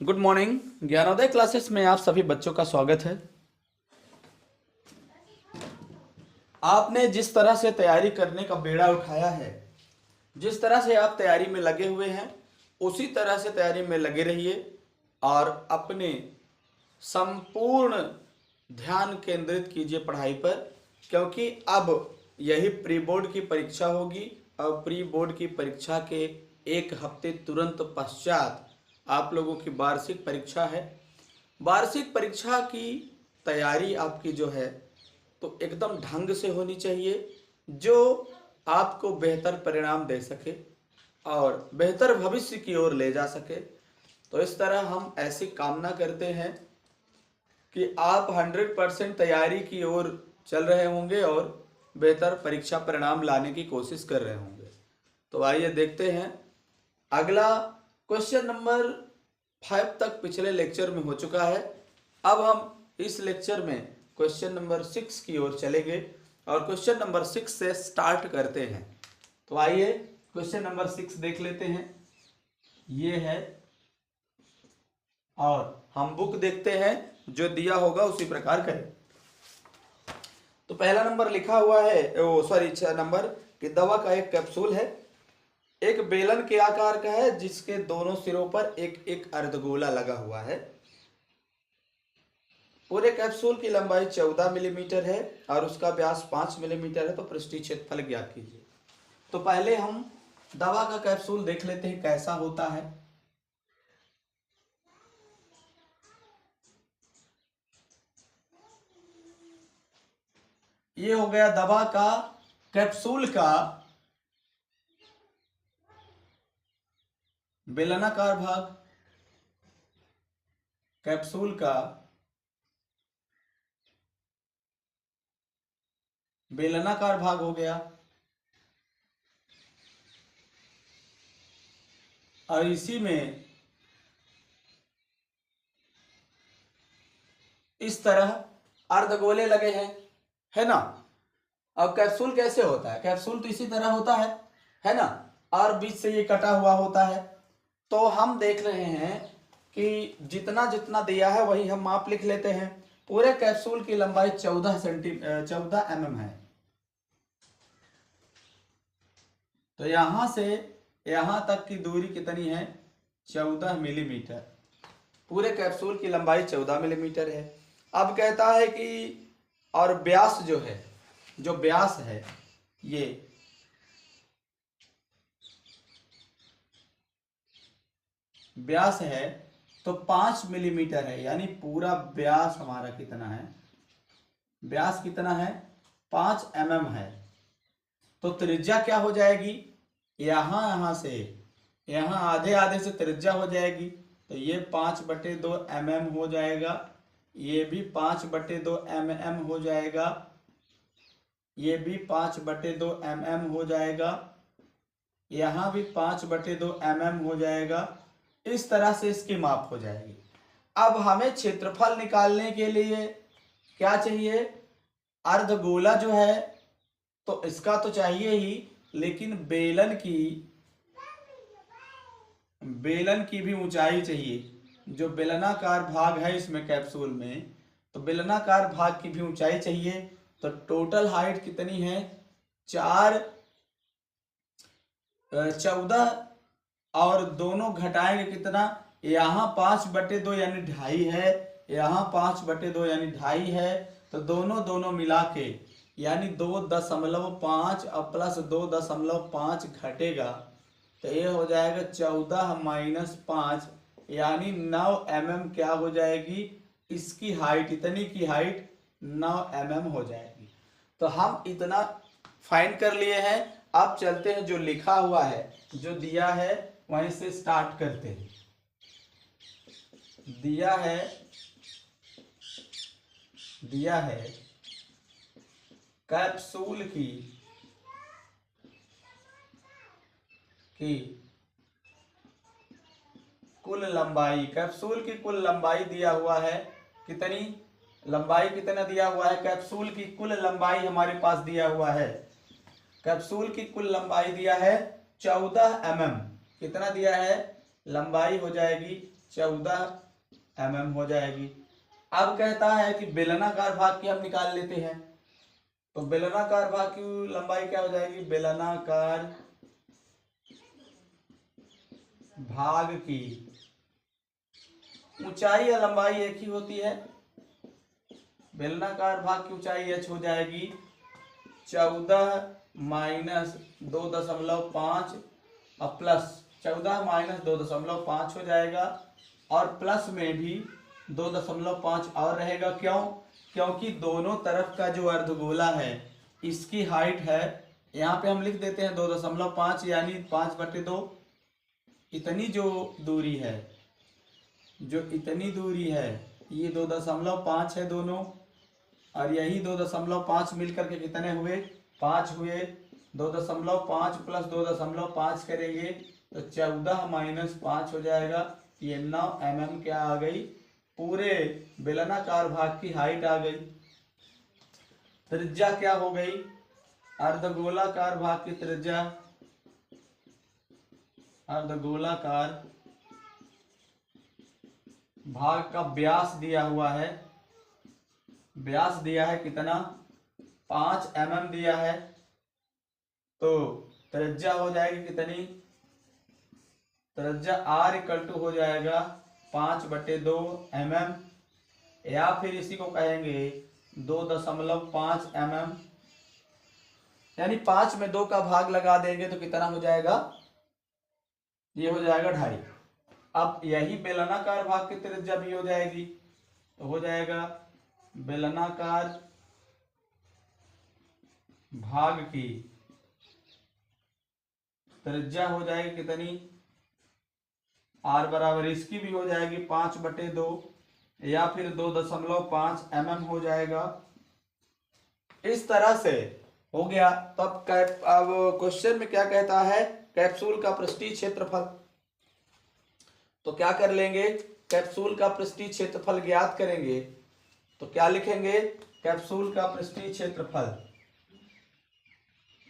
Good morning. Gyanodaya classes में आप सभी बच्चों का स्वागत है। आपने जिस तरह से तैयारी करने का बेड़ा उठाया है, जिस तरह से आप तैयारी में लगे हुए हैं, उसी तरह से तैयारी में लगे रहिए और अपने संपूर्ण ध्यान केंद्रित कीजिए पढ़ाई पर, क्योंकि अब यही प्री बोर्ड की परीक्षा होगी और प्री बोर्ड की परीक्षा के एक हफ्ते तुरंत पश्चात आप लोगों की वार्षिक परीक्षा है। वार्षिक परीक्षा की तैयारी आपकी जो है तो एकदम ढंग से होनी चाहिए, जो आपको बेहतर परिणाम दे सके और बेहतर भविष्य की ओर ले जा सके। तो इस तरह हम ऐसी कामना करते हैं कि आप 100% तैयारी की ओर चल रहे होंगे और बेहतर परीक्षा परिणाम लाने की कोशिश कर रहे होंगे। तो आइए देखते हैं। अगला क्वेश्चन नंबर 5 तक पिछले लेक्चर में हो चुका है। अब हम इस लेक्चर में क्वेश्चन नंबर 6 की ओर चलेंगे और क्वेश्चन नंबर 6 से स्टार्ट करते हैं। तो आइए क्वेश्चन नंबर 6 देख लेते हैं। ये है और हम बुक देखते हैं, जो दिया होगा उसी प्रकार करें। तो पहला नंबर लिखा हुआ है, सॉरी 6 नंबर कि दवा का एक कैप्सूल है, एक बेलन के आकार का है, जिसके दोनों सिरों पर एक एक अर्धगोला लगा हुआ है। पूरे कैप्सूल की लंबाई 14 मिलीमीटर है और उसका व्यास 5 मिलीमीटर है। तो पृष्ठीय क्षेत्रफल ज्ञात कीजिए। तो पहले हम दवा का कैप्सूल देख लेते हैं कैसा होता है। ये हो गया दवा का कैप्सूल का बेलनाकार भाग, कैप्सूल का बेलनाकार भाग हो गया और इसी में इस तरह अर्धगोले लगे हैं, है ना। अब कैप्सूल कैसे होता है? कैप्सूल तो इसी तरह होता है ना, और बीच से ये कटा हुआ होता है। तो हम देख रहे हैं कि जितना जितना दिया है वही हम माप लिख लेते हैं। पूरे कैप्सूल की लंबाई 14 mm है। तो यहां से यहां तक की दूरी कितनी है? 14 मिलीमीटर। पूरे कैप्सूल की लंबाई 14 मिलीमीटर है। अब कहता है कि और व्यास जो है, जो व्यास है ये व्यास है तो 5 मिलीमीटर है, यानी पूरा व्यास हमारा कितना है? व्यास कितना है? 5 mm है। तो त्रिज्या क्या हो जाएगी? यहां से यहां आधे आधे से त्रिज्या हो जाएगी। तो ये 5/2 mm हो जाएगा, ये भी 5/2 mm हो जाएगा, ये भी 5/2 mm हो जाएगा, यहां भी 5/2 mm हो जाएगा। इस तरह से इसकी माप हो जाएगी। अब हमें क्षेत्रफल निकालने के लिए क्या चाहिए? अर्धगोला जो है तो इसका तो चाहिए ही, लेकिन बेलन की भी ऊंचाई चाहिए। जो बेलनाकार भाग है इसमें कैप्सूल में, तो बेलनाकार भाग की भी ऊंचाई चाहिए। तो टोटल हाइट कितनी है? 14 और दोनों घटाएंगे कितना? यहाँ 5/2 यानी 2.5 है, यहाँ 5/2 यानी 2.5 है। तो दोनों मिला के यानी 2.5 और प्लस 2.5 घटेगा तो ये हो जाएगा 14 - 5 यानी 9 mm क्या हो जाएगी? इसकी हाइट, इतनी की हाइट 9 mm हो जाएगी। तो हम इतना फाइंड कर लिए हैं। अब चलते हैं, जो लिखा हुआ है, जो दिया है वहीं से स्टार्ट करते हैं। दिया है कैप्सूल की कुल लंबाई, कैप्सूल की कुल लंबाई दिया हुआ है। कितनी लंबाई, कितना दिया हुआ है? कैप्सूल की कुल लंबाई हमारे पास दिया हुआ है। कैप्सूल की कुल लंबाई दिया है 14 mm। कितना दिया है? लंबाई हो जाएगी 14 mm हो जाएगी। अब कहता है कि बेलनाकार भाग की हम निकाल लेते हैं। तो बेलनाकार भाग की लंबाई क्या हो जाएगी, बेलनाकार भाग की ऊंचाई या लंबाई एक ही होती है। बेलनाकार भाग की ऊंचाई h हो जाएगी 14 माइनस 2.5 और प्लस 14 माइनस 2.5 हो जाएगा, और प्लस में भी 2.5 और रहेगा। क्यों? क्योंकि दोनों तरफ का जो अर्धगोला है इसकी हाइट है, यहाँ पे हम लिख देते हैं 2.5 यानी 5/2। इतनी जो दूरी है, जो इतनी दूरी है ये 2.5 है दोनों, और यही 2.5 मिलकर के कितने हुए, 5 हुए। 2.5 प्लस 2.5 करेंगे तो 14 माइनस 5 हो जाएगा। ये 9 mm क्या आ गई, पूरे बेलनाकार भाग की हाइट आ गई। त्रिज्या क्या हो गई, अर्धगोलाकार भाग की त्रिज्या, अर्धगोलाकार भाग का व्यास दिया हुआ है, व्यास दिया है कितना, 5 mm दिया है। तो त्रिज्या हो जाएगी कितनी, त्रिज्या r इक्वल टू हो जाएगा 5/2 mm, या फिर इसी को कहेंगे 2.5 mm, यानी 5 में 2 का भाग लगा देंगे तो कितना हो जाएगा, ये हो जाएगा 2.5। अब यही बेलनाकार भाग की त्रिज्या भी हो जाएगी, तो हो जाएगा बेलनाकार भाग की त्रिज्या हो जाएगी कितनी, r बराबर इसकी भी हो जाएगी 5/2 या फिर 2.5 mm हो जाएगा। इस तरह से हो गया। तो अब क्वेश्चन में क्या कहता है, कैप्सूल का पृष्ठीय क्षेत्रफल। तो क्या कर लेंगे, कैप्सूल का पृष्ठीय क्षेत्रफल ज्ञात करेंगे। तो क्या लिखेंगे, कैप्सूल का पृष्ठीय क्षेत्रफल,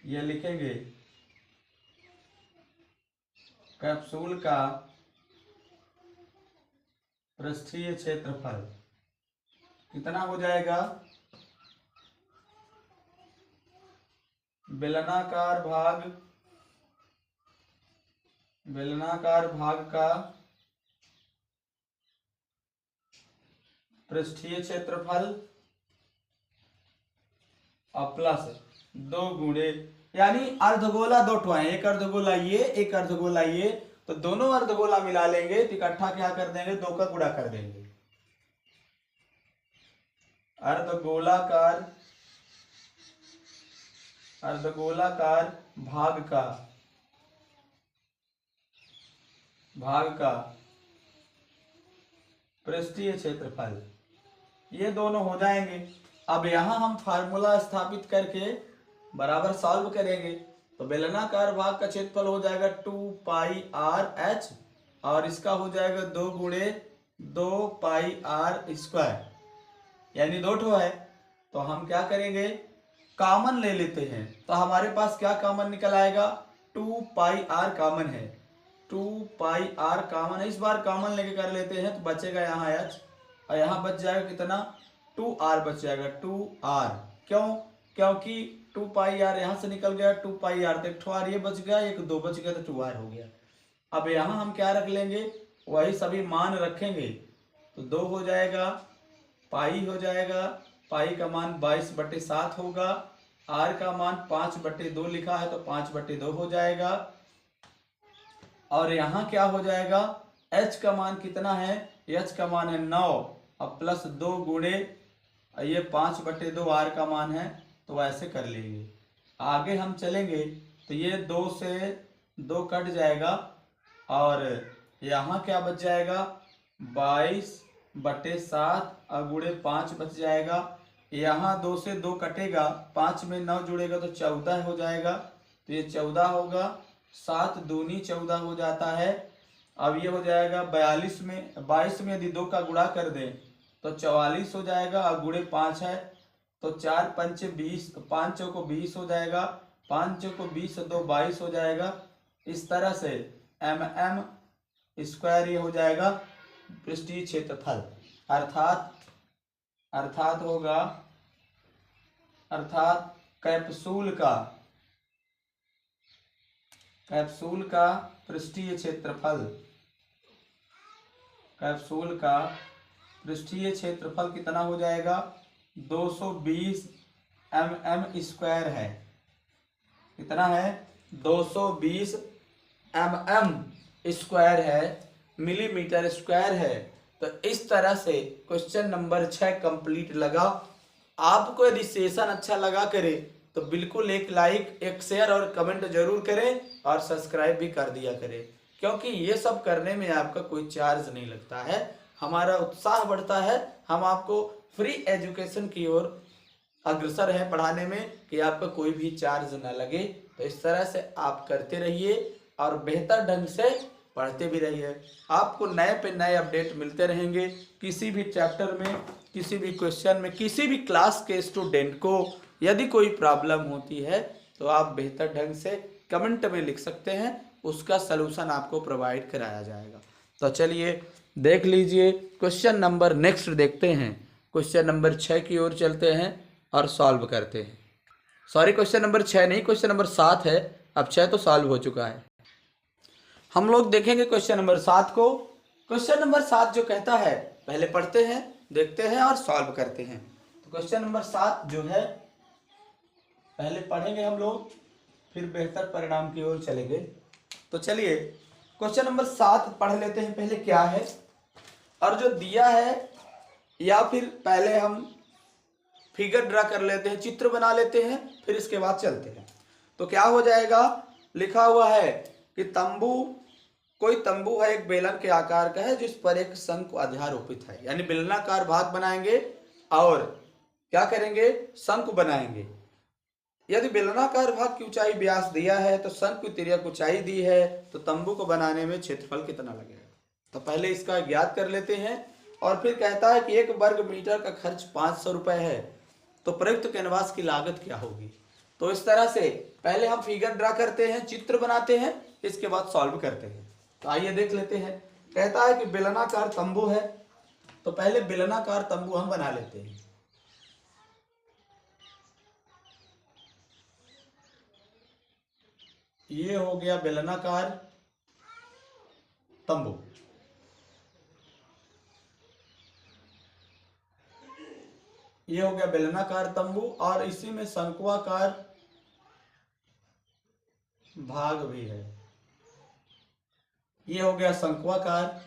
ये लिखेंगे कैप्सूल का पृष्ठीय क्षेत्रफल कितना हो जाएगा, बेलनाकार भाग का पृष्ठीय क्षेत्रफल और प्लस 2 गुणे, यानी अर्धगोला 2 ठो है, एक अर्धगोला ये, एक अर्धगोला ये, तो दोनों अर्धगोला मिला लेंगे तो इकट्ठा क्या कर देंगे, 2 का गुणा कर देंगे। अर्धगोलाकार भाग का पृष्ठीय क्षेत्रफल, ये दोनों हो जाएंगे। अब यहां हम फार्मूला स्थापित करके बराबर सॉल्व करेंगे। तो बेलनाकार भाग का क्षेत्रफल हो जाएगा 2πr/h, और इसका हो जाएगा 2 गुणे 2πr², यानी 2 ठो है। तो हम क्या करेंगे, कॉमन ले लेते हैं। तो हमारे पास क्या कॉमन निकल आएगा, 2πr कॉमन है, 2πr कॉमन है। इस बार कॉमन लेके कर लेते हैं तो बचेगा यहाँ h, और यहाँ बच जाएगा कितना, 2r बच जाएगा, 2r। क्यों? क्योंकि 2πr यहाँ से निकल गया, 2πr तो 1 r ये बच गया, 1 2 बच गया, तो 2r हो गया। अब यहाँ हम क्या रख लेंगे, वही सभी मान रखेंगे। तो 2 हो जाएगा, पाई हो जाएगा, पाई का मान 22/7 होगा, r का मान 5/2 लिखा है तो 5/2 हो जाएगा। और यहाँ क्या हो जाएगा, h का मान कितना है, h का मान है 9, अब प्लस 2 गुणे ये 5/2 r का मान है, तो ऐसे कर लेंगे। आगे हम चलेंगे तो ये 2 से 2 कट जाएगा, और यहाँ क्या बच जाएगा, 22/7 और गुणे 5 बच जाएगा। यहाँ 2 से 2 कटेगा, 5 में 9 जुड़ेगा तो 14 हो जाएगा, तो ये 14 होगा, 7 दूनी 14 हो जाता है। अब ये हो जाएगा 22 में यदि 2 का गुणा कर दें तो 44 हो जाएगा, और गुणे 5 है तो 4 पंच 20, 5 चौको 20 हो जाएगा, 5 चौको 20 2 22 हो जाएगा। इस तरह से mm² ये हो जाएगा पृष्ठीय क्षेत्रफल, अर्थात होगा, अर्थात कैप्सूल का पृष्ठीय क्षेत्रफल, कैप्सूल का पृष्ठीय क्षेत्रफल कितना हो जाएगा, 220 mm² है। कितना है, 220 mm² है, मिलीमीटर स्क्वायर है। तो इस तरह से क्वेश्चन नंबर 6 कंप्लीट लगा। आपको यदि सेशन अच्छा लगा करे तो बिल्कुल एक लाइक, एक शेयर और कमेंट जरूर करें और सब्सक्राइब भी कर दिया करें, क्योंकि ये सब करने में आपका कोई चार्ज नहीं लगता है। हमारा उत्साह बढ़ता है, हम आपको फ्री एजुकेशन की ओर अग्रसर है पढ़ाने में कि आपका कोई भी चार्ज ना लगे। तो इस तरह से आप करते रहिए और बेहतर ढंग से पढ़ते भी रहिए। आपको नए पे नए अपडेट मिलते रहेंगे। किसी भी चैप्टर में, किसी भी क्वेश्चन में, किसी भी क्लास के स्टूडेंट को यदि कोई प्रॉब्लम होती है तो आप बेहतर ढंग से कमेंट में लिख सकते हैं, उसका सलूशन आपको प्रोवाइड कराया जाएगा। तो चलिए देख लीजिए क्वेश्चन नंबर नेक्स्ट देखते हैं। क्वेश्चन नंबर 6 की ओर चलते हैं और सॉल्व करते हैं। सॉरी, क्वेश्चन नंबर 6 नहीं, क्वेश्चन नंबर 7 है। अब 6 तो सॉल्व हो चुका है। हम लोग देखेंगे क्वेश्चन नंबर 7 को। क्वेश्चन नंबर 7 जो कहता है, पहले पढ़ते हैं, देखते हैं और सॉल्व करते हैं। तो क्वेश्चन नंबर 7 जो है पहले पढ़ेंगे हम लोग, फिर बेहतर परिणाम की ओर चलेंगे। तो चलिए क्वेश्चन नंबर 7 पढ़ लेते हैं पहले क्या है और जो दिया है, या फिर पहले हम फिगर ड्रा कर लेते हैं, चित्र बना लेते हैं, फिर इसके बाद चलते हैं। तो क्या हो जाएगा, लिखा हुआ है कि तंबू, कोई तंबू है, एक बेलन के आकार का है जिस पर एक शंकु अध्यारोपित है। यानी बेलनाकार भाग बनाएंगे और क्या करेंगे, शंकु बनाएंगे। यदि बेलनाकार भाग की ऊंचाई व्यास दिया है तो शंकु की तिर्यक ऊंचाई दी है, तो तंबू को बनाने में क्षेत्रफल कितना लगेगा। तो पहले इसका ज्ञात कर लेते हैं और फिर कहता है कि 1 वर्ग मीटर का खर्च 500 रुपए है, तो प्रयुक्त कैनवास की लागत क्या होगी। तो इस तरह से पहले हम फिगर ड्रा करते हैं, चित्र बनाते हैं, इसके बाद सॉल्व करते हैं। तो आइए देख लेते हैं। कहता है कि बेलनाकार तंबू है, तो पहले बेलनाकार तंबू हम बना लेते हैं। ये हो गया बेलनाकार तंबू। ये हो गया बेलनाकार तंबू और इसी में शंक्वाकार भाग भी है। ये हो गया शंक्वाकार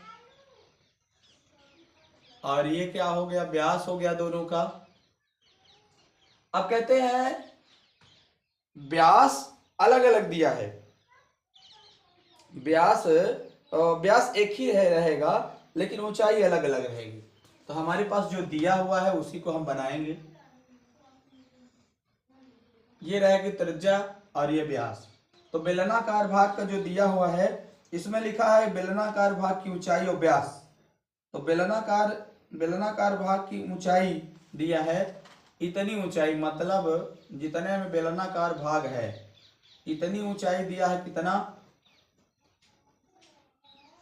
और ये क्या हो गया, व्यास हो गया दोनों का। अब कहते हैं व्यास अलग अलग दिया है, व्यास एक ही रहेगा लेकिन ऊंचाई अलग अलग रहेगी। तो हमारे पास जो दिया हुआ है उसी को हम बनाएंगे। ये रहेगी त्रिज्या और ये व्यास। तो बेलनाकार भाग का जो दिया हुआ है, इसमें लिखा है बेलनाकार भाग की ऊंचाई और व्यास। तो बेलनाकार भाग की ऊंचाई दिया है इतनी ऊंचाई, मतलब जितने में बेलनाकार भाग है इतनी ऊंचाई दिया है। कितना,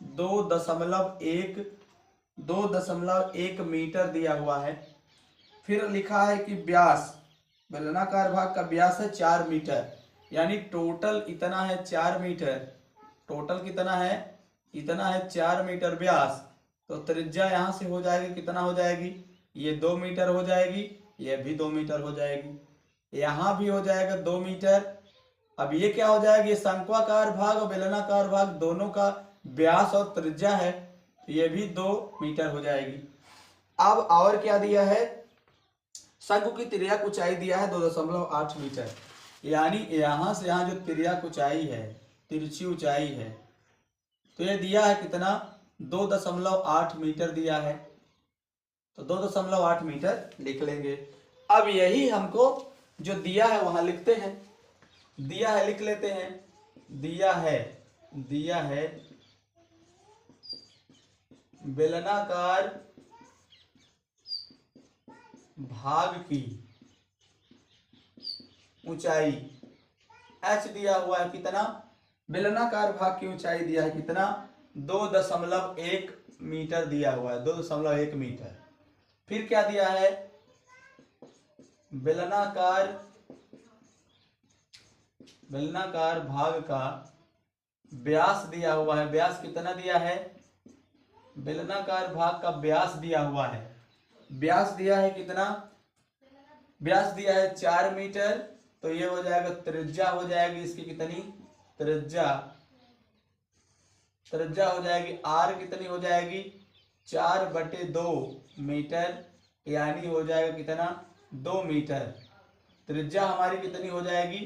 2.1 मीटर दिया हुआ है। फिर लिखा है कि व्यास, बेलनाकार भाग का व्यास है 4 मीटर, यानी टोटल इतना है 4 मीटर। टोटल कितना है, इतना है 4 मीटर व्यास। तो त्रिज्या यहां से हो जाएगी, कितना हो जाएगी, ये 2 मीटर हो जाएगी, ये भी 2 मीटर हो जाएगी, यहां भी हो जाएगा 2 मीटर। अब ये क्या हो जाएगा, ये शंक्वाकार भाग और बेलनाकार भाग दोनों का व्यास और त्रिज्या है, ये भी 2 मीटर हो जाएगी। अब और क्या दिया है, शंकु की तिर्यक ऊंचाई दिया है 2.8 मीटर, यानी यहां से यहां जो तिर्यक ऊंचाई है, तिरछी ऊंचाई है, तो ये दिया है कितना, 2.8 मीटर दिया है। तो 2.8 मीटर लिख लेंगे। अब यही हमको जो दिया है वहां लिखते हैं, दिया है लिख लेते हैं। दिया है बेलनाकार भाग की ऊंचाई h दिया हुआ है कितना, बेलनाकार भाग की ऊंचाई दिया है कितना, 2.1 मीटर दिया हुआ है, 2.1 मीटर। फिर क्या दिया है, बेलनाकार भाग का व्यास दिया हुआ है। व्यास कितना दिया है, बेलनाकार भाग का व्यास दिया हुआ है। व्यास दिया है कितना, व्यास दिया है 4 मीटर। तो ये हो जाएगा, त्रिज्या हो जाएगी इसकी कितनी, त्रिज्या हो जाएगी आर कितनी हो जाएगी, 4/2 मीटर, यानी हो जाएगा कितना, 2 मीटर। त्रिज्या हमारी कितनी हो जाएगी,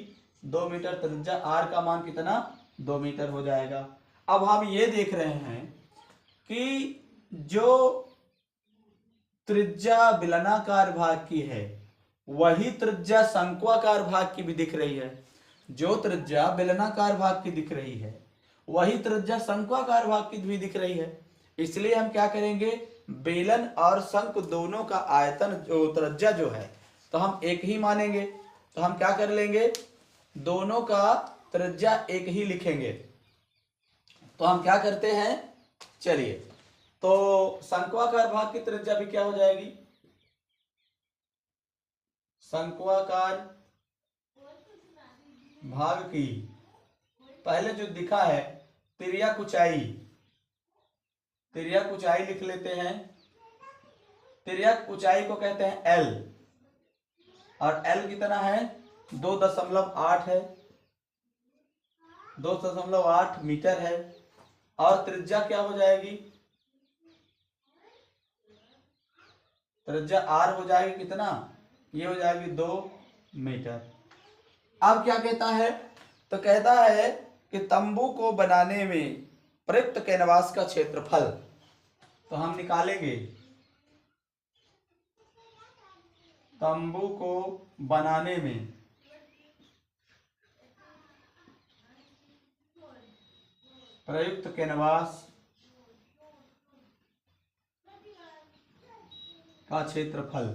2 मीटर। त्रिज्या आर का मान कितना, 2 मीटर हो जाएगा। अब हम ये देख रहे हैं कि जो त्रिज्या बेलनाकार भाग की है वही त्रिज्या शंक्वाकार भाग की भी दिख रही है। जो त्रिज्या बेलनाकार भाग की दिख रही है वही त्रिज्या शंक्वाकार भाग की भी दिख रही है। इसलिए हम क्या करेंगे, बेलन और शंकु दोनों का आयतन जो त्रिज्या जो है तो हम एक ही मानेंगे। तो हम क्या कर लेंगे, दोनों का त्रिज्या एक ही लिखेंगे। तो हम क्या करते हैं, चलिए, तो शंक्वाकार भाग की त्रिज्या भी क्या हो जाएगी, शंक्वाकार भाग की पहले जो दिखा है तिर्यक ऊंचाई, तिर्यक ऊंचाई लिख लेते हैं। तिर्यक ऊंचाई को कहते हैं एल, और एल कितना है, 2.8 है, 2.8 मीटर है। और त्रिज्या क्या हो जाएगी, त्रिज्या आर हो जाएगी कितना, ये हो जाएगी 2 मीटर। अब क्या कहता है, तो कहता है कि तंबू को बनाने में प्रयुक्त कैनवास का क्षेत्रफल, तो हम निकालेंगे तंबू को बनाने में प्रयुक्त कैनवास का क्षेत्रफल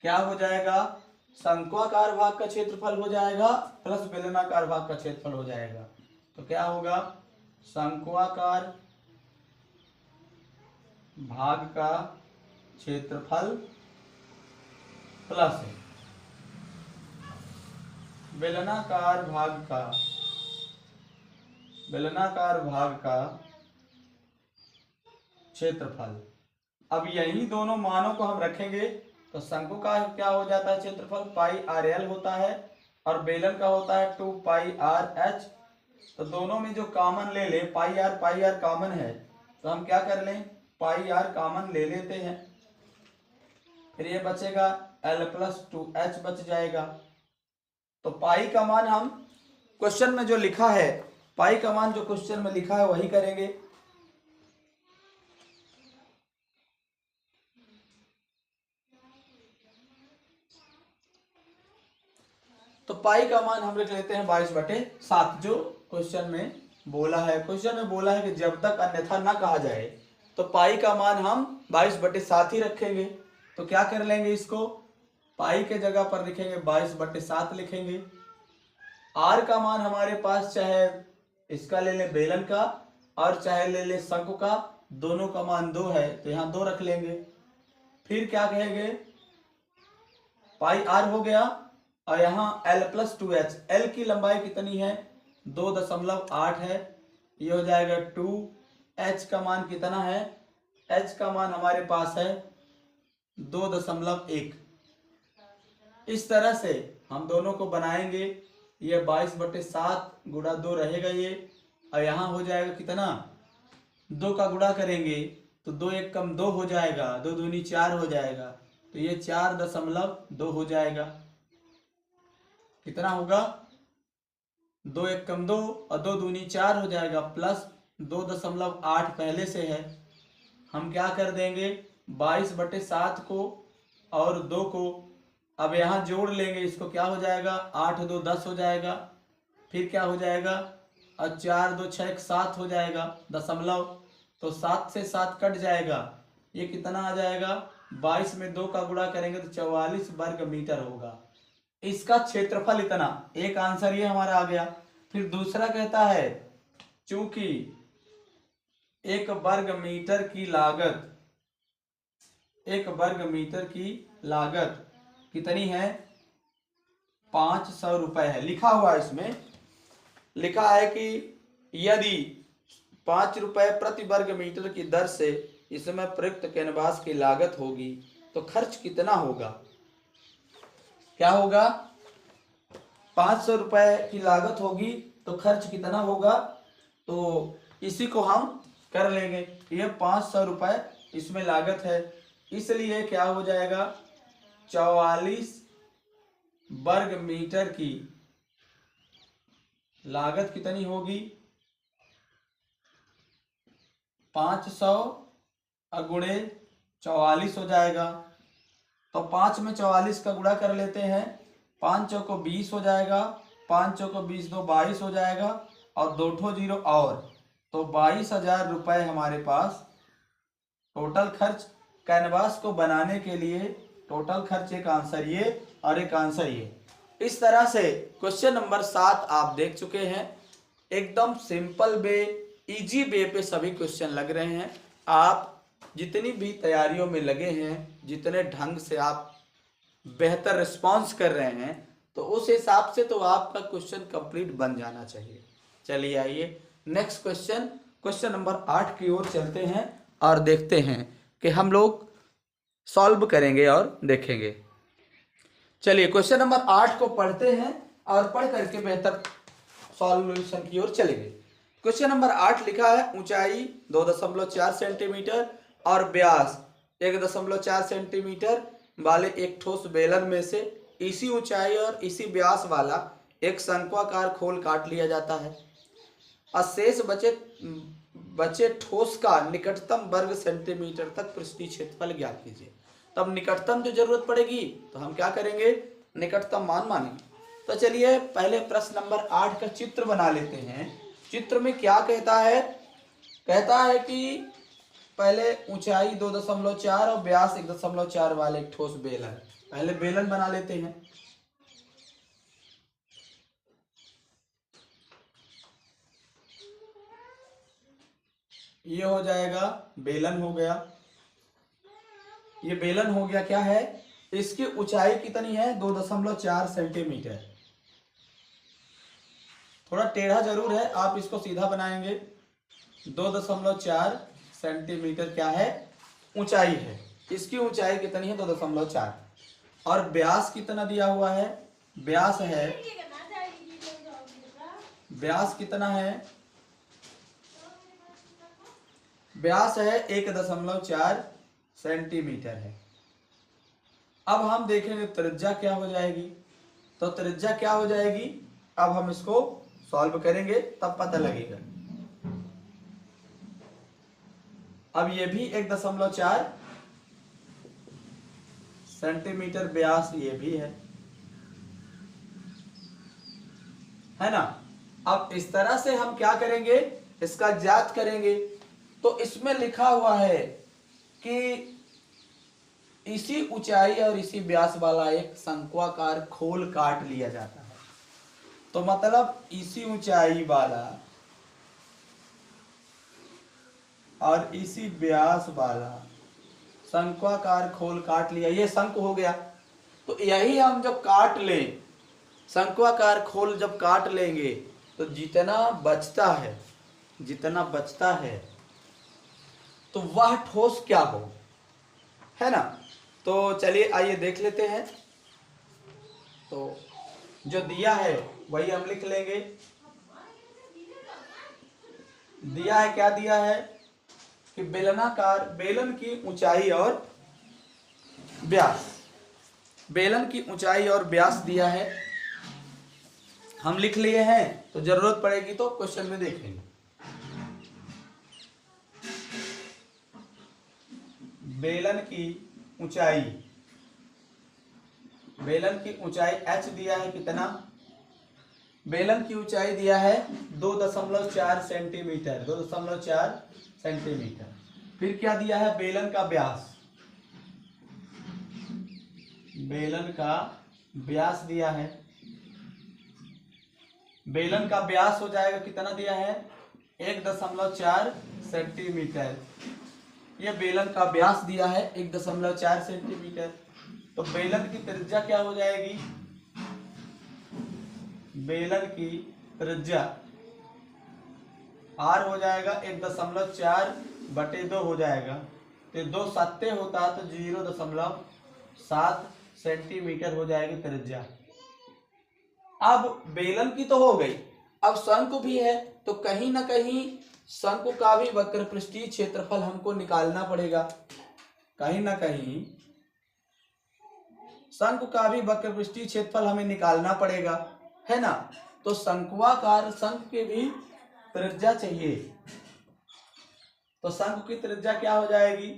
क्या हो जाएगा, शंक्वाकार भाग का क्षेत्रफल हो जाएगा प्लस बेलनाकार भाग का क्षेत्रफल हो जाएगा। तो क्या होगा, शंक्वाकार भाग का क्षेत्रफल प्लस बेलनाकार भाग का क्षेत्रफल। अब यही दोनों मानों को हम रखेंगे तो शंकु का क्या हो जाता है क्षेत्रफल, पाई आर एल होता है, और बेलन का होता है 2 पाई आर एच। तो दोनों में जो कॉमन ले लें, पाई आर कॉमन है, तो हम क्या कर लें, पाई आर कॉमन ले लेते हैं। फिर ये बचेगा एल प्लस 2h बच जाएगा। तो पाई का मान हम क्वेश्चन में जो लिखा है, पाई का मान जो क्वेश्चन में लिखा है वही करेंगे। तो पाई का मान हम लिख लेते हैं 22/7, जो क्वेश्चन में बोला है। क्वेश्चन में बोला है कि जब तक अन्यथा ना कहा जाए तो पाई का मान हम 22/7 ही रखेंगे। तो क्या कर लेंगे, इसको पाई के जगह पर लिखेंगे 22/7 लिखेंगे। आर का मान हमारे पास चाहे इसका ले ले बेलन का और चाहे ले ले शंकु का, दोनों का मान 2 है तो यहाँ 2 रख लेंगे। फिर क्या कहेंगे, पाई आर हो गया, और यहाँ L प्लस 2h, L की लंबाई कितनी है, 2.8 है, ये हो जाएगा 2। h का मान कितना है, h का मान हमारे पास है 2.1। इस तरह से हम दोनों को बनाएंगे। ये 22/7 गुणा 2 रहेगा ये, और यहाँ हो जाएगा कितना, 2 का गुणा करेंगे तो 2 1 कम 2 हो जाएगा, 2 दूनी 4 हो जाएगा, तो ये 4.2 हो जाएगा। कितना होगा, 2 1 कम 2 और 2 दूनी 4 हो जाएगा, प्लस 2.8 पहले से है। हम क्या कर देंगे, 22/7 को और 2 को अब यहाँ जोड़ लेंगे, इसको क्या हो जाएगा, 8 2 10 हो जाएगा। फिर क्या हो जाएगा, और 4 2 6 7 हो जाएगा दशमलव, तो 7 से 7 कट जाएगा, ये कितना आ जाएगा, 22 में 2 का गुणा करेंगे तो 44 वर्ग मीटर होगा। इसका क्षेत्रफल इतना, एक आंसर ये हमारा आ गया। फिर दूसरा कहता है चूंकि एक वर्ग मीटर की लागत, एक वर्ग मीटर की लागत कितनी है? 500 रुपए है। लिखा हुआ है, इसमें लिखा है कि यदि 5 रुपए प्रति वर्ग मीटर की दर से इसमें प्रयुक्त कैनवास की लागत होगी तो खर्च कितना होगा? क्या होगा? 500 रुपए की लागत होगी तो खर्च कितना होगा? तो इसी को हम कर लेंगे। ये 500 रुपए इसमें लागत है, इसलिए क्या हो जाएगा? 44 वर्ग मीटर की लागत कितनी होगी? 500 गुणे 44 हो जाएगा। तो 5 में 44 का गुणा कर लेते हैं। 5 चौको 20 हो जाएगा, 5 चौको 20 दो 22 हो जाएगा, और 2 ठो जीरो और, तो 22,000 रुपये हमारे पास टोटल खर्च कैनवास को बनाने के लिए। टोटल खर्च एक आंसर ये और एक आंसर ये। इस तरह से क्वेश्चन नंबर 7 आप देख चुके हैं। एकदम सिंपल वे, इजी वे पे सभी क्वेश्चन लग रहे हैं। आप जितनी भी तैयारियों में लगे हैं, जितने ढंग से आप बेहतर रिस्पांस कर रहे हैं, तो उस हिसाब से तो आपका क्वेश्चन कंप्लीट बन जाना चाहिए। चलिए आइए नेक्स्ट क्वेश्चन, क्वेश्चन नंबर 8 की ओर चलते हैं और देखते हैं कि हम लोग सॉल्व करेंगे और देखेंगे। चलिए क्वेश्चन नंबर 8 को पढ़ते हैं और पढ़ करके बेहतर सॉल्यूशन की ओर चलेंगे। क्वेश्चन नंबर 8 लिखा है, ऊंचाई 2.4 सेंटीमीटर और व्यास 1.4 सेंटीमीटर वाले एक ठोस बेलन में से इसी ऊंचाई और इसी व्यास वाला एक शंक्वाकार खोल काट लिया जाता है। अशेष बचे ठोस का निकटतम वर्ग सेंटीमीटर तक पृष्ठीय क्षेत्रफल ज्ञात कीजिए। तब निकटतम जो जरूरत पड़ेगी तो हम क्या करेंगे? निकटतम मान मानेंगे। तो चलिए पहले प्रश्न नंबर 8 का चित्र बना लेते हैं। चित्र में क्या कहता है? कहता है कि पहले ऊंचाई 2.4 और व्यास 1.4 वाले एक ठोस बेलन। पहले बेलन बना लेते हैं। ये हो जाएगा बेलन, हो गया ये बेलन हो गया। क्या है? इसकी ऊंचाई कितनी है? 2.4 सेंटीमीटर। थोड़ा टेढ़ा जरूर है, आप इसको सीधा बनाएंगे। 2.4 सेंटीमीटर क्या है? ऊंचाई है। इसकी ऊंचाई कितनी है? 2.4। और व्यास कितना दिया हुआ है? व्यास है, व्यास कितना है? व्यास है 1.4 सेंटीमीटर है। अब हम देखेंगे त्रिज्या क्या हो जाएगी। तो त्रिज्या क्या हो जाएगी, अब हम इसको सॉल्व करेंगे तब पता लगेगा। अब ये भी 1.4 सेंटीमीटर व्यास ये भी है ना। अब इस तरह से हम क्या करेंगे, इसका ज्ञात करेंगे। तो इसमें लिखा हुआ है कि इसी ऊंचाई और इसी व्यास वाला एक शंक्वाकार खोल काट लिया जाता है। तो मतलब इसी ऊंचाई वाला और इसी व्यास वाला शंक्वाकार खोल काट लिया, ये शंक हो गया। तो यही हम जब काट लें, शंक्वाकार खोल जब काट लेंगे तो जितना बचता है तो वह ठोस क्या हो, है ना। तो चलिए आइए देख लेते हैं। तो जो दिया है वही हम लिख लेंगे। दिया है, क्या दिया है कि बेलनाकार बेलन की ऊंचाई और व्यास, बेलन की ऊंचाई और व्यास दिया है, हम लिख लिए हैं। तो जरूरत पड़ेगी तो क्वेश्चन में देखेंगे। बेलन की ऊंचाई h दिया है कितना? बेलन की ऊंचाई दिया है 2.4 सेंटीमीटर, 2.4 सेंटीमीटर। फिर क्या दिया है? बेलन का व्यास दिया है। बेलन का व्यास हो जाएगा, कितना दिया है? 1.4 सेंटीमीटर। यह बेलन का व्यास दिया है 1.4 सेंटीमीटर। तो बेलन की त्रिज्या क्या हो जाएगी? बेलन की त्रिज्या r हो जाएगा 1.4/2 हो जाएगा। तो 2 सत्ते होता तो 0.7 सेंटीमीटर हो जाएगी त्रिज्या। अब बेलन की तो हो गई, अब शंकु भी है, तो कहीं ना कहीं शंकु का भी वक्र पृष्ठीय क्षेत्रफल हमको निकालना पड़ेगा। कहीं ना कहीं शंकु का भी वक्र पृष्ठीय क्षेत्रफल हमें निकालना पड़ेगा, है ना। तो शंक्वाकार शंकु की भी त्रिज्या चाहिए। तो शंकु की त्रिज्या क्या हो जाएगी?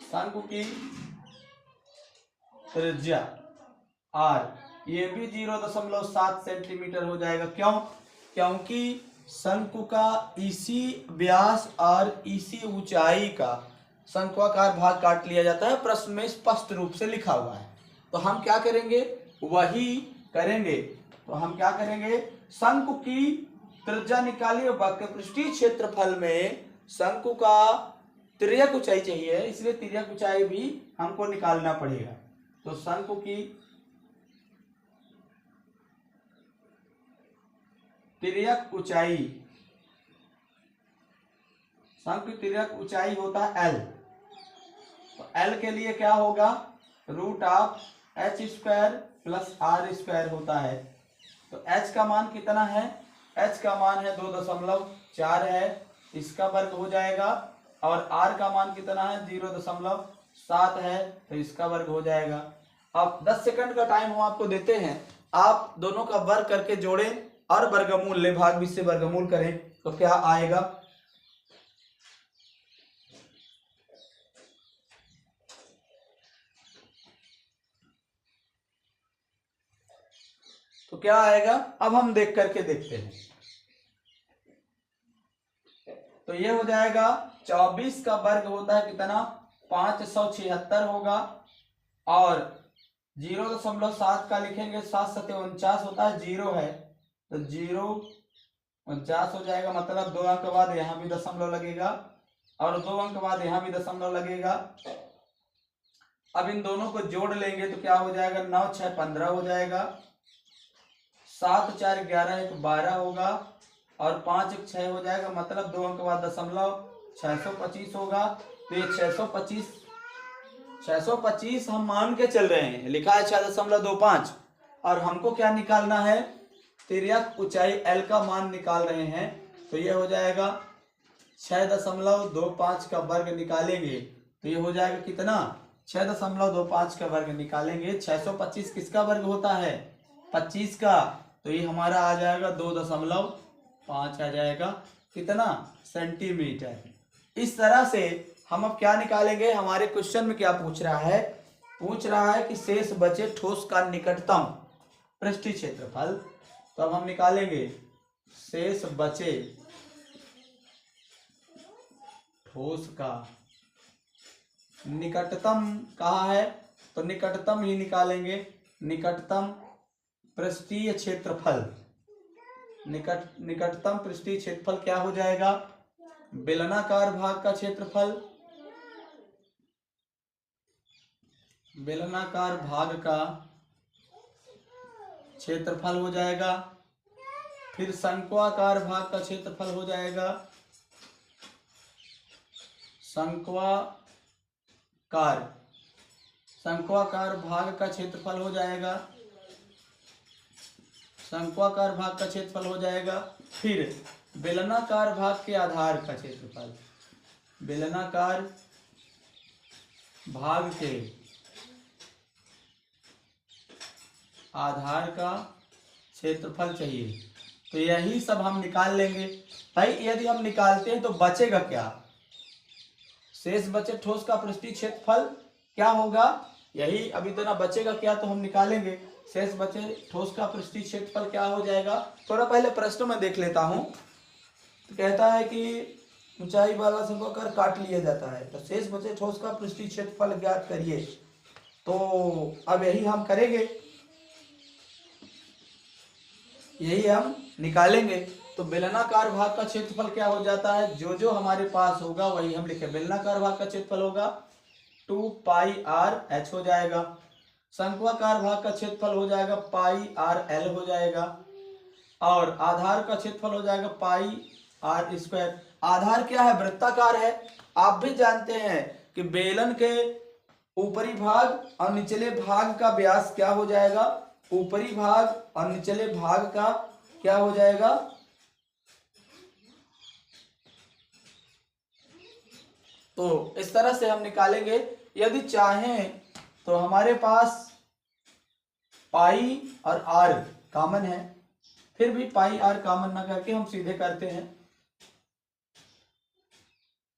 शंकु की त्रिज्या r, ये भी 0.7 सेंटीमीटर हो जाएगा। क्यों? क्योंकि शंकु का इसी व्यास और इसी ऊंचाई का शंक्वाकार भाग काट लिया जाता है, प्रश्न में स्पष्ट रूप से लिखा हुआ है। तो हम क्या करेंगे? वही करेंगे। तो हम क्या करेंगे? शंकु की त्रिज्या निकालिए। वक्र पृष्ठीय क्षेत्रफल में शंकु का तिर्यक ऊंचाई चाहिए, इसलिए तिर्यक ऊंचाई भी हमको निकालना पड़ेगा। तो शंकु की तिर्यक ऊंचाई, शंकु की तिर्यक ऊंचाई होता है L। तो L के लिए क्या होगा? √h² + r² होता है। तो h का मान कितना है? h का मान है 2.4 है, इसका वर्ग हो जाएगा। और r का मान कितना है? 0.7 है, तो इसका वर्ग हो जाएगा। अब 10 सेकंड का टाइम हम आपको देते हैं, आप दोनों का वर्ग करके जोड़ें और वर्गमूल ले, भाग 20 से वर्गमूल करें तो क्या आएगा? तो क्या आएगा? अब हम देख करके देखते हैं। तो ये हो जाएगा 24 का वर्ग होता है कितना? 576 होगा। और 0.7 का लिखेंगे, 7 सत्ते 49 होता है, 0 है तो 0.49 हो जाएगा। मतलब 2 अंक बाद यहाँ भी दशमलव लगेगा और 2 अंक बाद यहाँ भी दशमलव लगेगा। अब इन दोनों को जोड़ लेंगे तो क्या हो जाएगा? 9 6 15 हो जाएगा, 7 4 11 1 12 होगा और 5 1 6 हो जाएगा। मतलब 2 अंक बाद दशमलव 625 होगा। तो ये 625 हम मान के चल रहे हैं, लिखा है 6.25 और हमको क्या निकालना है? तिर्यक ऊंचाई L का मान निकाल रहे हैं। तो ये हो जाएगा 6.25 का वर्ग निकालेंगे तो ये हो जाएगा कितना? 6.25 का वर्ग निकालेंगे। 625 किसका वर्ग होता है? 25 का। तो ये हमारा आ जाएगा 2.5 आ जाएगा, कितना? सेंटीमीटर। इस तरह से हम अब क्या निकालेंगे? हमारे क्वेश्चन में क्या पूछ रहा है? पूछ रहा है कि शेष बचे ठोस का निकटतम पृष्ठीय क्षेत्रफल। तो अब हम निकालेंगे शेष बचे ठोस का निकटतम कहाँ है? तो निकटतम ही निकालेंगे। निकटतम पृष्ठीय क्षेत्रफल, निकटतम पृष्ठीय क्षेत्रफल क्या हो जाएगा? बेलनाकार भाग का क्षेत्रफल, बेलनाकार भाग का क्षेत्रफल हो जाएगा। फिर शंक्वाकार भाग का क्षेत्रफल हो जाएगा। शंक्वाकार भाग का क्षेत्रफल हो जाएगा। शंक्वाकार भाग का क्षेत्रफल हो जाएगा। फिर बेलनाकार भाग के आधार का क्षेत्रफल, बेलनाकार भाग के आधार का क्षेत्रफल चाहिए। तो यही सब हम निकाल लेंगे। भाई यदि हम निकालते हैं तो बचेगा क्या? शेष बचे ठोस का पृष्ठीय क्षेत्रफल क्या होगा? यही अभी तो ना बचेगा क्या, तो हम निकालेंगे। शेष बचे ठोस का पृष्ठीय क्षेत्रफल क्या हो जाएगा? थोड़ा पहले प्रश्न में देख लेता हूं। तो कहता है कि ऊंचाई वाला शंक्वाकार काट लिया जाता है, तो शेष बचे ठोस का पृष्ठीय क्षेत्रफल ज्ञात करिए। तो अब यही हम करेंगे, यही हम निकालेंगे। तो बेलनाकार भाग का क्षेत्रफल क्या हो जाता है, जो जो हमारे पास होगा वही हम लिखे। बेलनाकार भाग का क्षेत्रफल होगा 2πr(h) हो जाएगा। शंक्वाकार भाग का क्षेत्रफल हो जाएगा πr(l) हो जाएगा। और आधार का क्षेत्रफल हो जाएगा πr²। आधार क्या है, वृत्ताकार है। आप भी जानते हैं कि बेलन के ऊपरी भाग और निचले भाग का व्यास क्या हो जाएगा, ऊपरी भाग और निचले भाग का क्या हो जाएगा, तो इस तरह से हम निकालेंगे। यदि चाहें तो हमारे पास पाई और आर कॉमन है, फिर भी पाई आर कॉमन ना करके हम सीधे करते हैं।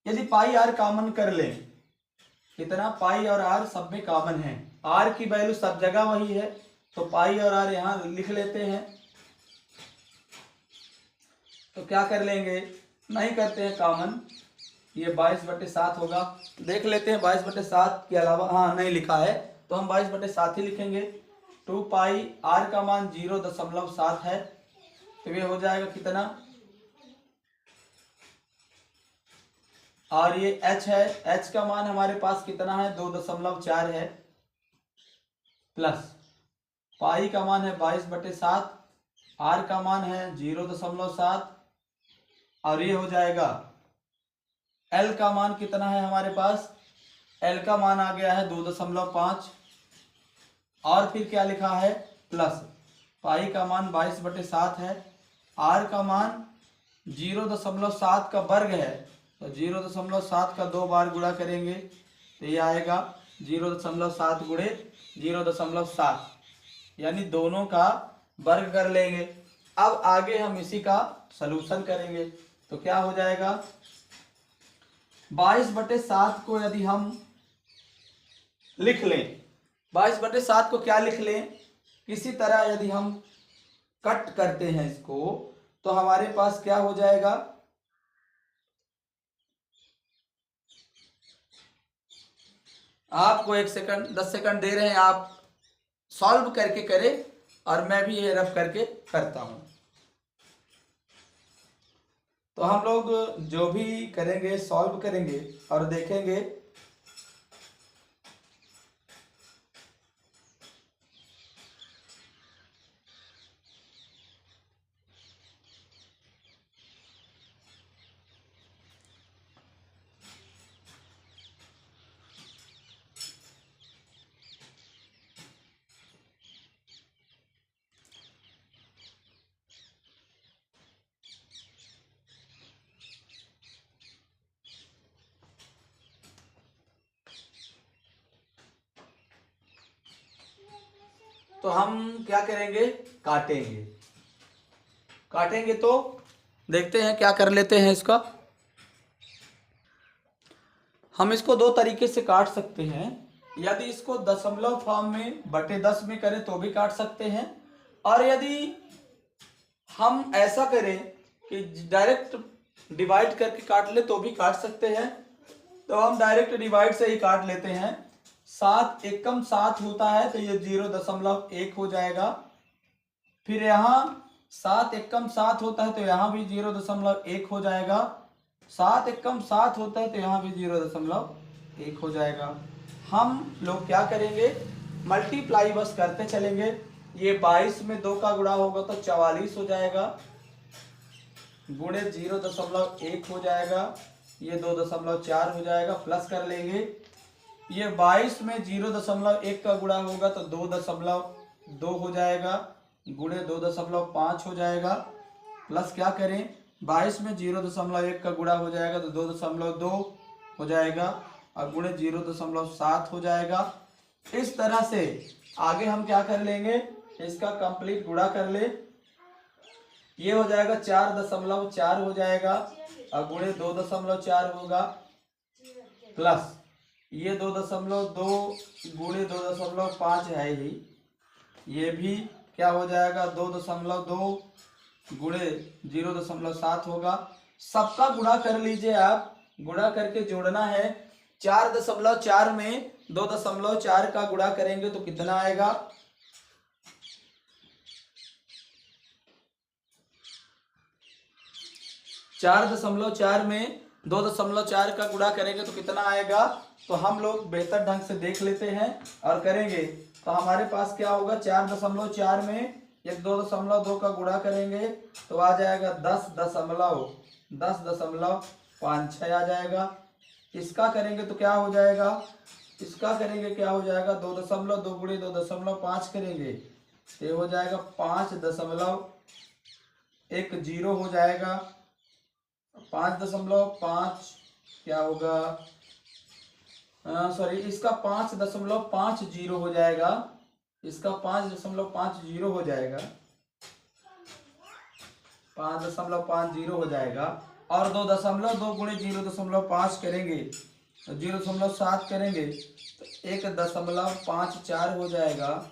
यदि पाई आर कॉमन कर लें, इतना पाई और आर सब में कॉमन है, आर की वैल्यू सब जगह वही है, तो पाई और आर यहां लिख लेते हैं। तो क्या कर लेंगे, नहीं करते हैं कॉमन, ये 22/7 होगा। देख लेते हैं 22/7 के अलावा, हाँ नहीं लिखा है, तो हम 22/7 ही लिखेंगे। 2π, आर का मान 0.7 है, तो ये हो जाएगा कितना, और ये h है, h का मान हमारे पास कितना है 2.4 है, प्लस पाई का मान है 22/7, आर का मान है 0.7, और ये हो जाएगा L का मान कितना है हमारे पास, L का मान आ गया है 2.5, और फिर क्या लिखा है प्लस पाई का मान 22/7 है, R का मान 0.7 का वर्ग है, तो 0.7 का 2 बार गुणा करेंगे तो ये आएगा 0.7 गुणे 0.7, यानी दोनों का वर्ग कर लेंगे। अब आगे हम इसी का सलूशन करेंगे, तो क्या हो जाएगा, 22/7 को यदि हम लिख लें, 22/7 को क्या लिख लें, किसी तरह यदि हम कट करते हैं इसको, तो हमारे पास क्या हो जाएगा, आपको 1 सेकंड 10 सेकंड दे रहे हैं, आप सॉल्व करके करें और मैं भी ये रफ करके करता हूं। तो हम लोग जो भी करेंगे सॉल्व करेंगे और देखेंगे। तो हम क्या करेंगे, काटेंगे तो देखते हैं क्या कर लेते हैं इसका। हम इसको दो तरीके से काट सकते हैं, यदि इसको दशमलव फॉर्म में बटे 10 में करें तो भी काट सकते हैं, और यदि हम ऐसा करें कि डायरेक्ट डिवाइड करके काट ले तो भी काट सकते हैं। तो हम डायरेक्ट डिवाइड से ही काट लेते हैं। 7 एकम 7 होता है तो ये 0.1 हो जाएगा, फिर यहाँ 7 एकम 7 होता है तो यहाँ भी 0.1 हो जाएगा, 7 एकम 7 होता है तो यहाँ भी 0.1 हो जाएगा। हम लोग क्या करेंगे, मल्टीप्लाई बस करते चलेंगे। ये 22 में 2 का गुणा होगा तो 44 हो जाएगा, गुणे 0.1 हो जाएगा, ये 2.4 हो जाएगा, प्लस कर लेंगे। ये 22 में 0.1 का गुणा होगा तो 2.2 हो जाएगा, गुणे 2.5 हो जाएगा, प्लस क्या करें, 22 में 0.1 का गुणा हो जाएगा तो 2.2 हो जाएगा, और गुणे 0.7 हो जाएगा। इस तरह से आगे हम क्या कर लेंगे, इसका कंप्लीट गुणा कर ले, ये हो जाएगा 4.4 हो जाएगा, और गुणे 2.4 होगा, प्लस ये 2.2 गुणे 2.5 है ही, ये भी क्या हो जाएगा 2.2 गुणे 0.7 होगा। सबका गुणा कर लीजिए आप, गुणा करके जोड़ना है। 4.4 में 2.4 का गुणा करेंगे तो कितना आएगा, 4.4 में 2.4 का गुणा करेंगे तो कितना आएगा, तो हम लोग बेहतर ढंग से देख लेते हैं और करेंगे। तो हमारे पास क्या होगा, 4.4 में एक 2.2 का गुणा करेंगे तो आ जाएगा 10.56 आ जाएगा। इसका करेंगे तो क्या हो जाएगा, इसका करेंगे क्या हो जाएगा, 2.2 गुणे 2.5 करेंगे तो ये हो जाएगा 5.10 हो जाएगा। 5.5 क्या होगा, सॉरी इसका 5.50 हो जाएगा, इसका 5.50 हो जाएगा, 5.50 हो जाएगा। और 2.2 गुणे 0.5 करेंगे तो 0.7 करेंगे तो 1.54 हो जाएगा,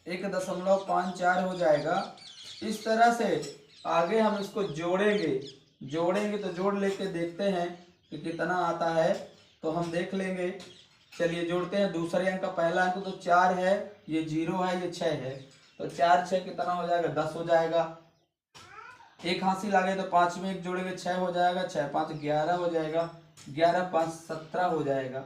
1.54 हो जाएगा। इस तरह से आगे हम इसको जोड़ेंगे तो जोड़ लेके देखते हैं कि कितना आता है। तो हम देख लेंगे, चलिए जोड़ते हैं। दूसरे अंक का पहला अंक तो 4 है, ये 0 है, ये 6 है, तो 4 6 कितना हो जाएगा, 10 हो जाएगा। एक हासिल आ गए तो 5 में 1 जोड़ेंगे 6 हो जाएगा, 6 5 11 हो जाएगा, 11 5 17 हो जाएगा,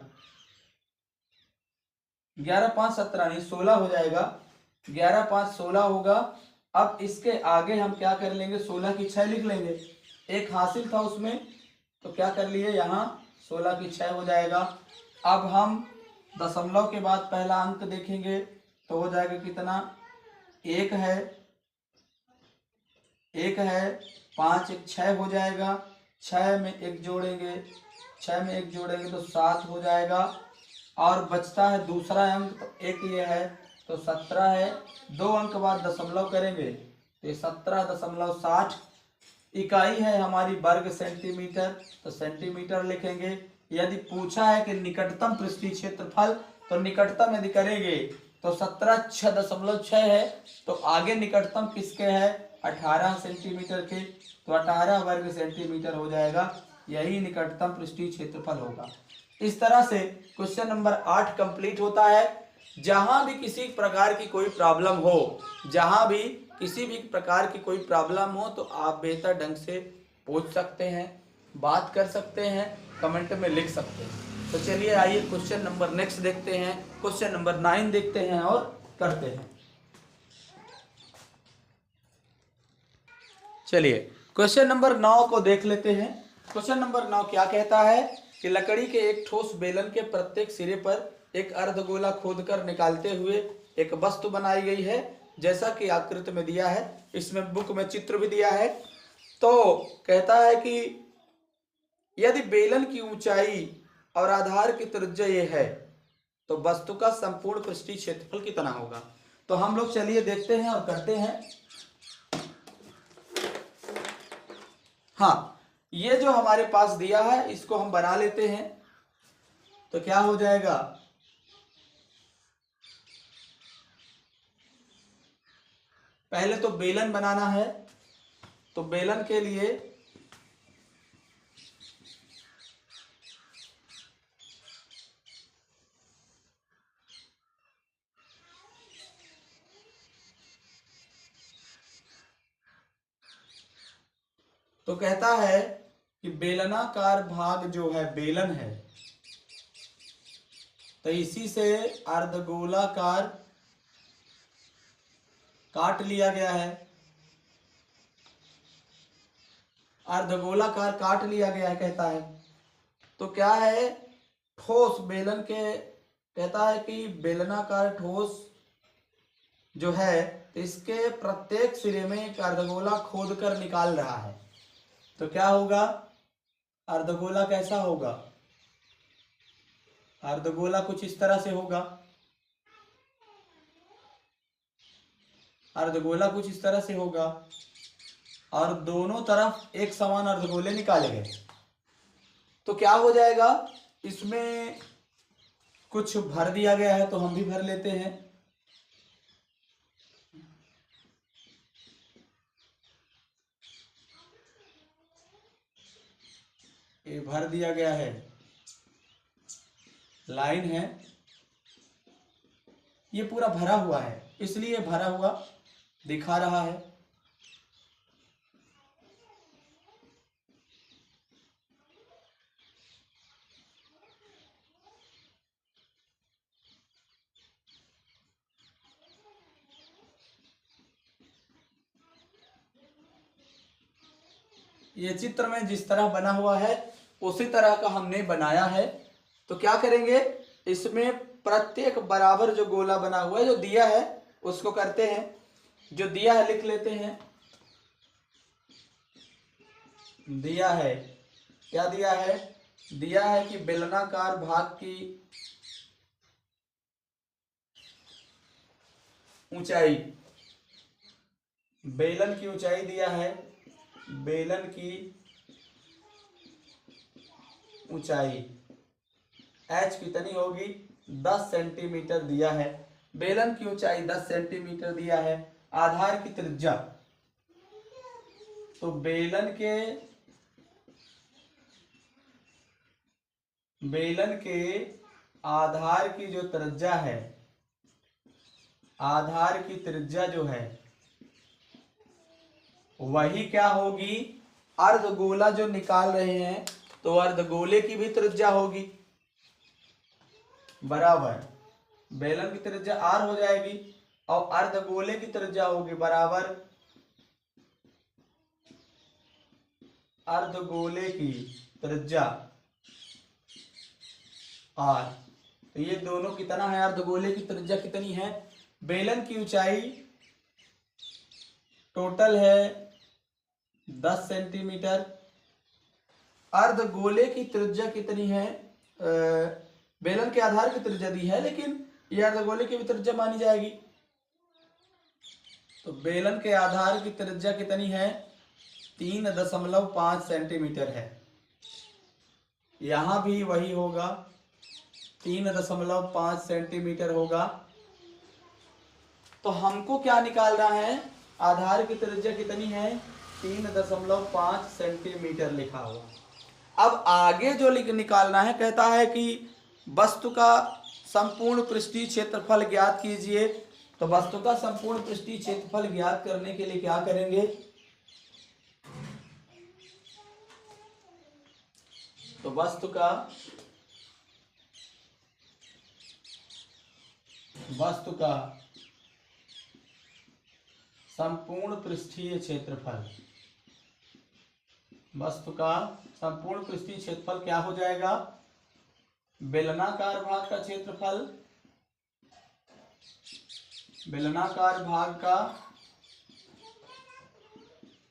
11 5 17 नहीं 16 हो जाएगा, 11 5 16 होगा। अब इसके आगे हम क्या कर लेंगे, 16 की 6 लिख लेंगे, एक हासिल था उसमें तो क्या कर लिए यहाँ 16 की 6 हो जाएगा। अब हम दशमलव के बाद पहला अंक देखेंगे तो हो जाएगा कितना, 1 है, 1 है, 5 1 6 हो जाएगा, 6 में 1 जोड़ेंगे, 6 में 1 जोड़ेंगे तो 7 हो जाएगा। और बचता है दूसरा अंक तो 1 ये है तो 17 है, 2 अंक बाद दशमलव करेंगे तो ये 17.60 इकाई है हमारी वर्ग सेंटीमीटर, तो सेंटीमीटर लिखेंगे। यदि पूछा है कि निकटतम पृष्ठीय क्षेत्रफल, तो निकटतम यदि करेंगे तो 17.6 है, तो आगे निकटतम किसके है, 18 सेंटीमीटर के, तो 18 वर्ग सेंटीमीटर हो जाएगा, यही निकटतम पृष्ठीय क्षेत्रफल होगा। इस तरह से क्वेश्चन नंबर 8 कंप्लीट होता है। जहां भी किसी प्रकार की कोई प्रॉब्लम हो, जहां भी किसी भी प्रकार की कोई प्रॉब्लम हो तो आप बेहतर ढंग से पूछ सकते हैं, बात कर सकते हैं, कमेंट में लिख सकते हैं। तो चलिए आइए क्वेश्चन नंबर नेक्स्ट देखते हैं, क्वेश्चन नंबर 9 देखते हैं और करते हैं। चलिए क्वेश्चन नंबर 9 को देख लेते हैं। क्वेश्चन नंबर 9 क्या कहता है कि लकड़ी के एक ठोस बेलन के प्रत्येक सिरे पर एक अर्धगोला खोदकर निकालते हुए एक वस्तु बनाई गई है, जैसा कि आकृति में दिया है। इसमें बुक में चित्र भी दिया है। तो कहता है कि यदि बेलन की ऊंचाई और आधार की त्रिज्या ये है तो वस्तु का संपूर्ण पृष्ठीय क्षेत्रफल कितना होगा। तो हम लोग चलिए देखते हैं और करते हैं। हाँ, ये जो हमारे पास दिया है इसको हम बना लेते हैं। तो क्या हो जाएगा, पहले तो बेलन बनाना है, तो बेलन के लिए तो कहता है कि बेलनाकार भाग जो है बेलन है, तो इसी से अर्धगोलाकार काट लिया गया है, अर्धगोलाकार काट लिया गया है कहता है। तो क्या है, ठोस बेलन के, कहता है कि बेलनाकार ठोस जो है तो इसके प्रत्येक सिरे में एक अर्धगोला खोद कर निकाल रहा है। तो क्या होगा, अर्धगोला कैसा होगा, अर्धगोला कुछ इस तरह से होगा, अर्धगोला कुछ इस तरह से होगा और दोनों तरफ एक समान अर्धगोले निकाले गए। तो क्या हो जाएगा, इसमें कुछ भर दिया गया है तो हम भी भर लेते हैं। ये भर दिया गया है, लाइन है, ये पूरा भरा हुआ है इसलिए भरा हुआ दिखा रहा है। ये चित्र में जिस तरह बना हुआ है उसी तरह का हमने बनाया है। तो क्या करेंगे, इसमें प्रत्येक बराबर जो गोला बना हुआ है, जो दिया है उसको करते हैं, जो दिया है लिख लेते हैं। दिया है, क्या दिया है, दिया है कि बेलनाकार भाग की ऊंचाई, बेलन की ऊंचाई दिया है, बेलन की ऊंचाई h कितनी होगी, 10 सेंटीमीटर दिया है। बेलन की ऊंचाई 10 सेंटीमीटर दिया है। आधार की त्रिज्या, तो बेलन के आधार की जो त्रिज्या है, आधार की त्रिज्या जो है वही क्या होगी, अर्धगोला जो निकाल रहे हैं तो अर्धगोले की भी त्रिज्या होगी बराबर, बेलन की त्रिज्या r हो जाएगी और अर्धगोले की त्रिज्या होगी बराबर अर्धगोले की त्रिज्या r। तो ये दोनों कितना है, अर्धगोले की त्रिज्या कितनी है, बेलन की ऊंचाई टोटल है 10 सेंटीमीटर, अर्धगोले की त्रिज्या कितनी है, बेलन के आधार की त्रिज्या दी है लेकिन यह अर्धगोले की भी त्रिज्या मानी जाएगी। तो बेलन के आधार की त्रिज्या कितनी है, 3.5 सेंटीमीटर है। यहां भी वही होगा, 3.5 सेंटीमीटर होगा। तो हमको क्या निकालना है, आधार की त्रिज्या कितनी है, 3.5 सेंटीमीटर लिखा हुआ। अब आगे जो निकालना है, कहता है कि वस्तु का संपूर्ण पृष्ठीय क्षेत्रफल ज्ञात कीजिए। तो वस्तु का संपूर्ण पृष्ठीय क्षेत्रफल ज्ञात करने के लिए क्या करेंगे, तो वस्तु का संपूर्ण पृष्ठीय क्षेत्रफल, वस्तु का संपूर्ण पृष्ठीय क्षेत्रफल क्या हो जाएगा, बेलनाकार भाग का क्षेत्रफल, बेलनाकार भाग का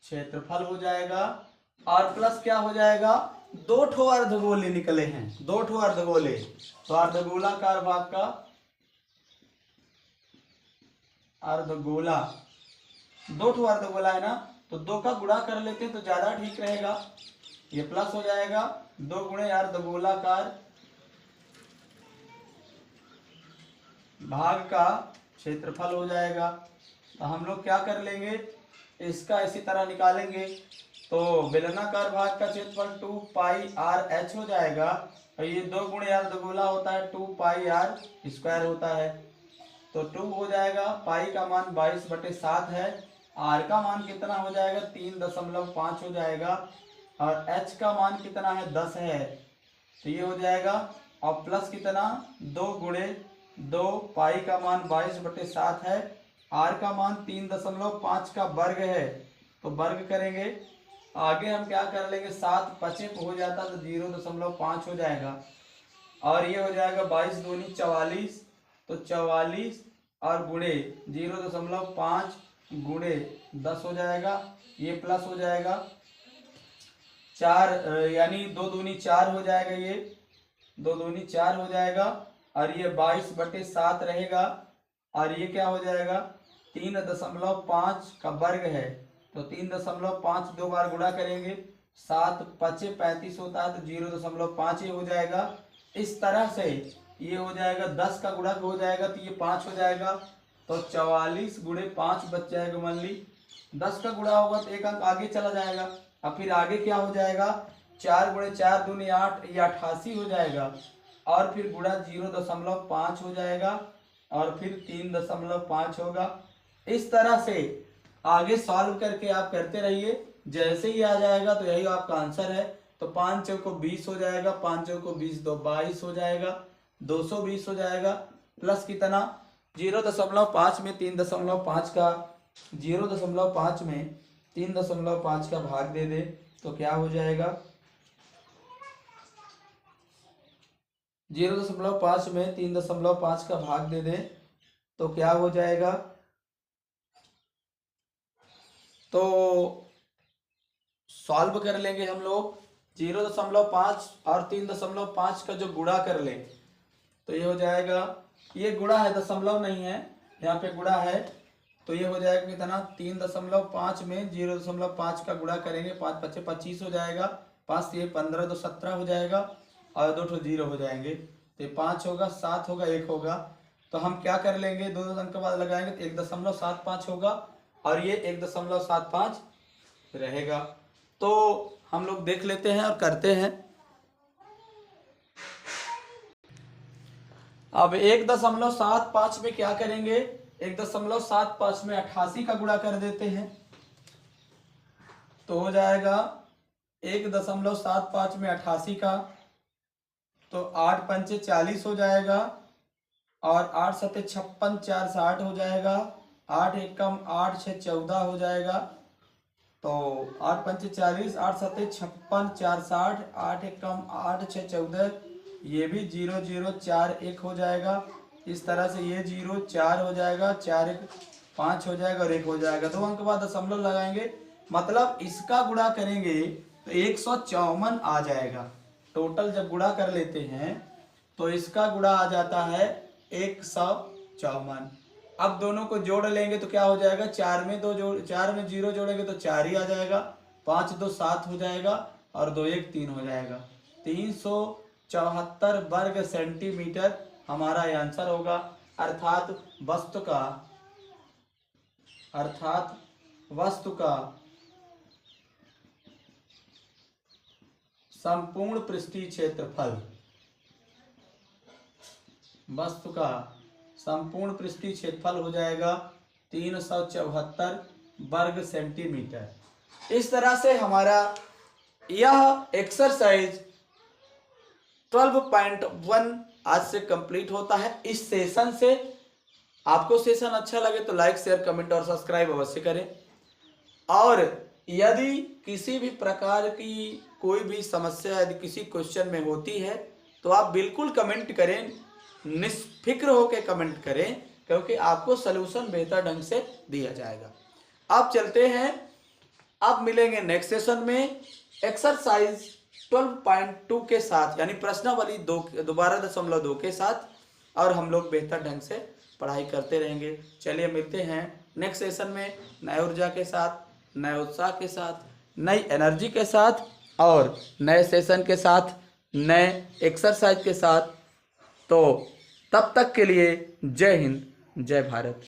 क्षेत्रफल हो जाएगा और प्लस क्या हो जाएगा, 2 ठो अर्धगोले निकले हैं, 2 ठो अर्धगोले, तो अर्धगोलाकार भाग का अर्धगोला, 2 ठो अर्धगोला है ना, तो 2 का गुणा कर लेते हैं तो ज्यादा ठीक रहेगा। ये प्लस हो जाएगा, 2 गुणे अर्धगोलाकार भाग का क्षेत्रफल हो जाएगा। तो हम लोग क्या कर लेंगे, इसका इसी तरह निकालेंगे। तो बेलनाकार भाग का क्षेत्रफल 2 पाई आर एच हो जाएगा और ये 2 गुणे अर्धगोला होता है 2 पाई आर स्क्वायर होता है। तो 2 हो जाएगा, पाई का मान 22/7 है, आर का मान कितना हो जाएगा 3.5 हो जाएगा और एच का मान कितना है 10 है, तो ये हो जाएगा। और प्लस कितना 2 गुणे 2, पाई का मान 22/7 है, आर का मान 3.5 का वर्ग है, तो वर्ग करेंगे। आगे हम क्या कर लेंगे, 7 25 हो जाता तो 0.5 हो जाएगा और ये हो जाएगा 22 दूनी 44, तो 44 और गुणे 0.5 गुणे 10 हो जाएगा, ये प्लस हो जाएगा 4 यानी 2 दूनी 4 हो जाएगा, ये 2 दूनी 4 हो जाएगा और ये 22/7 रहेगा और ये क्या हो जाएगा 3.5 का वर्ग है, तो 3.5 2 बार गुणा करेंगे, 7 5 35 होता है तो 0.5 ये हो जाएगा। इस तरह से ये हो जाएगा, 10 का गुणक हो जाएगा तो ये 5 हो जाएगा, तो 44 गुणे 5 बच जाएगा। मान ली 10 का गुणा होगा तो एक अंक आगे चला जाएगा, अब फिर आगे क्या हो जाएगा 4 गुणे 4 दूनी 8, ये 88 हो जाएगा और फिर गुणा 0.5 हो जाएगा और फिर 3.5 होगा। इस तरह से आगे सॉल्व करके आप करते रहिए, जैसे ही आ जाएगा तो यही आपका आंसर है। तो 5 चौको 20 हो जाएगा, 5 चौको 20 2 22 हो जाएगा, 220 हो जाएगा, प्लस कितना 0.5 में 3.5 का 0.5 में 3.5 का भाग दे दे तो क्या हो जाएगा, 0.5 में 3.5 का भाग दे दें तो क्या हो जाएगा, तो सॉल्व कर लेंगे हम लोग। 0.5 और 3.5 का जो गुणा कर लें तो ये हो जाएगा, ये गुणा है, दशमलव नहीं है, यहाँ पे गुणा है, तो ये हो जाएगा कितना, 3.5 में 0.5 का गुणा करेंगे, 5 × 5 = 25 हो जाएगा, 5 से 15 तो 17 हो जाएगा, और 2 तो 0 हो जाएंगे, तो 5 होगा, 7 होगा, 1 होगा। तो हम क्या कर लेंगे, 2 अंक के बाद लगाएंगे तो 1.75 होगा, और ये 1.75 रहेगा। तो हम लोग देख लेते हैं और करते हैं। अब 1.75 में क्या करेंगे, 1.75 में 88 का गुणा कर देते हैं, तो हो जाएगा 1.75 में 88 का, तो 8 × 5 = 40 हो जाएगा, और 8 × 7 = 56, 4 × 60 हो जाएगा, 8 × 1 = 8, 6 × 14 हो जाएगा, तो 8 × 5 = 40, 8 × 7 = 56, 4 × 60, 8 × 1 = 8, 6 × 14, ये भी 0 0 4 1 हो जाएगा। इस तरह से ये 0 4 हो जाएगा, 4 1 5 हो जाएगा, और 1 हो जाएगा। 2 अंक के बाद दशमलव लगाएंगे, मतलब इसका गुणा करेंगे तो 154 आ जाएगा। टोटल जब गुणा कर लेते हैं तो इसका गुणा आ जाता है 154। अब दोनों को जोड़ लेंगे तो क्या हो जाएगा, 4 में 0 जोड़ेंगे तो 4 ही आ जाएगा, 5 2 7 हो जाएगा, और 2 1 3 हो जाएगा। 374 वर्ग सेंटीमीटर हमारा आंसर होगा। अर्थात वस्तु का संपूर्ण पृष्ठीय क्षेत्रफल, वस्तु का संपूर्ण पृष्ठीय क्षेत्रफल हो जाएगा 374 वर्ग सेंटीमीटर। इस तरह से हमारा यह एक्सरसाइज 12.1 आज से कंप्लीट होता है। इस सेशन से आपको सेशन अच्छा लगे तो लाइक शेयर कमेंट और सब्सक्राइब अवश्य करें, और यदि किसी भी प्रकार की कोई भी समस्या यदि किसी क्वेश्चन में होती है तो आप बिल्कुल कमेंट करें, निष्फिक्र होकर कमेंट करें, क्योंकि आपको सलूशन बेहतर ढंग से दिया जाएगा। अब चलते हैं, अब मिलेंगे नेक्स्ट सेशन में एक्सरसाइज 12.2 के साथ, यानी प्रश्नावली 12.2 के साथ, और हम लोग बेहतर ढंग से पढ़ाई करते रहेंगे। चलिए मिलते हैं नेक्स्ट सेशन में नए ऊर्जा के साथ, नए उत्साह के साथ, नई एनर्जी के साथ, और नए सेशन के साथ, नए एक्सरसाइज के साथ। तो तब तक के लिए जय हिंद, जय भारत।